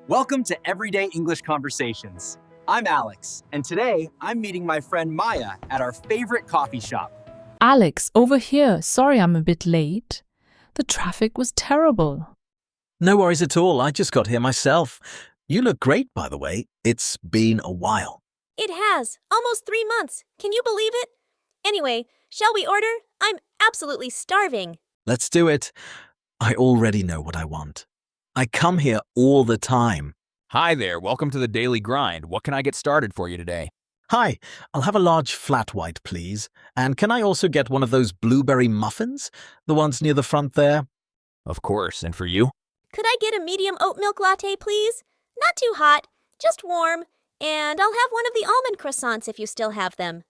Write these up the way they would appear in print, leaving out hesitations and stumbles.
Welcome to Everyday English Conversations. I'm Alex, and today I'm meeting my friend Maya at our favorite coffee shop. Alex, over here. Sorry I'm a bit late. The traffic was terrible. No worries at all. I just got here myself. You look great, by the way. It's been a while. It has. Almost 3 months. Can you believe it? Anyway, shall we order? I'm absolutely starving. Let's do it. I already know what I want. I come here all the time. Hi there, welcome to the Daily Grind. What can I get started for you today? Hi, I'll have a large flat white, please. And can I also get one of those blueberry muffins? The ones near the front there? Of course, and for you? Could I get a medium oat milk latte, please? Not too hot, just warm. And I'll have one of the almond croissants if you still have them.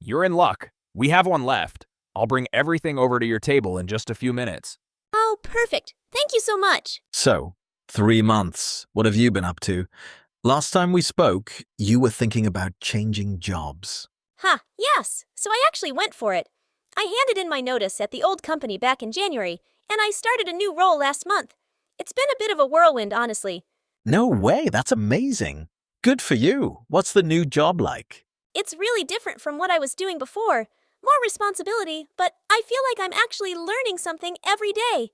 You're in luck. We have one left. I'll bring everything over to your table in just a few minutes. Oh, perfect. Thank you so much. So, 3 months. What have you been up to? Last time we spoke, you were thinking about changing jobs. Yes. So I actually went for it. I handed in my notice at the old company back in January, and I started a new role last month. It's been a bit of a whirlwind, honestly. No way, that's amazing. Good for you. What's the new job like? It's really different from what I was doing before. More responsibility, but I feel like I'm actually learning something every day.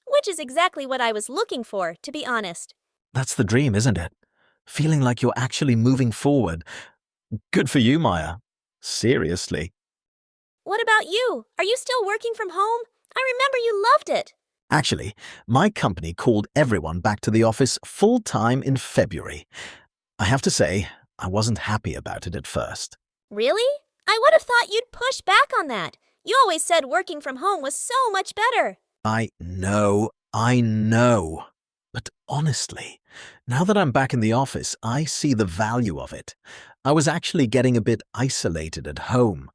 Which is exactly what I was looking for, to be honest. That's the dream, isn't it? Feeling like you're actually moving forward. Good for you, Maya. Seriously. What about you? Are you still working from home? I remember you loved it. Actually, my company called everyone back to the office full-time in February. I have to say, I wasn't happy about it at first. Really? I would have thought you'd push back on that. You always said working from home was so much better. I know. But honestly, now that I'm back in the office, I see the value of it. I was actually getting a bit isolated at home.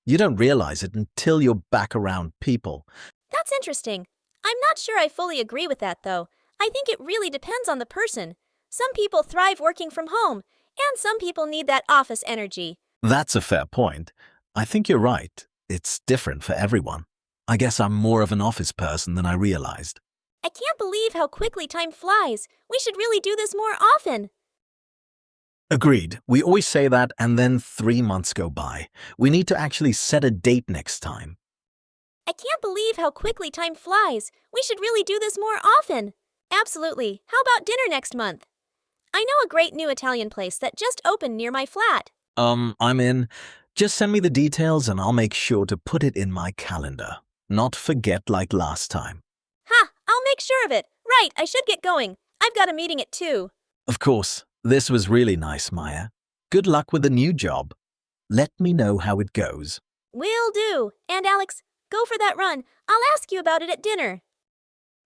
You don't realize it until you're back around people. That's interesting. I'm not sure I fully agree with that, though. I think it really depends on the person. Some people thrive working from home, and some people need that office energy. That's a fair point. I think you're right. It's different for everyone. I guess I'm more of an office person than I realized. I can't believe how quickly time flies. We should really do this more often. Agreed. We always say that, and then 3 months go by. We need to actually set a date next time. I can't believe how quickly time flies. We should really do this more often. Absolutely. How about dinner next month? I know a great new Italian place that just opened near my flat. I'm in. Just send me the details and I'll make sure to put it in my calendar. Not forget like last time. I'll make sure of it. Right, I should get going. I've got a meeting at 2. Of course. This was really nice, Maya. Good luck with the new job. Let me know how it goes. Will do. And Alex, go for that run. I'll ask you about it at dinner.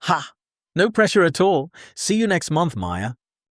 Ha! No pressure at all. See you next month, Maya.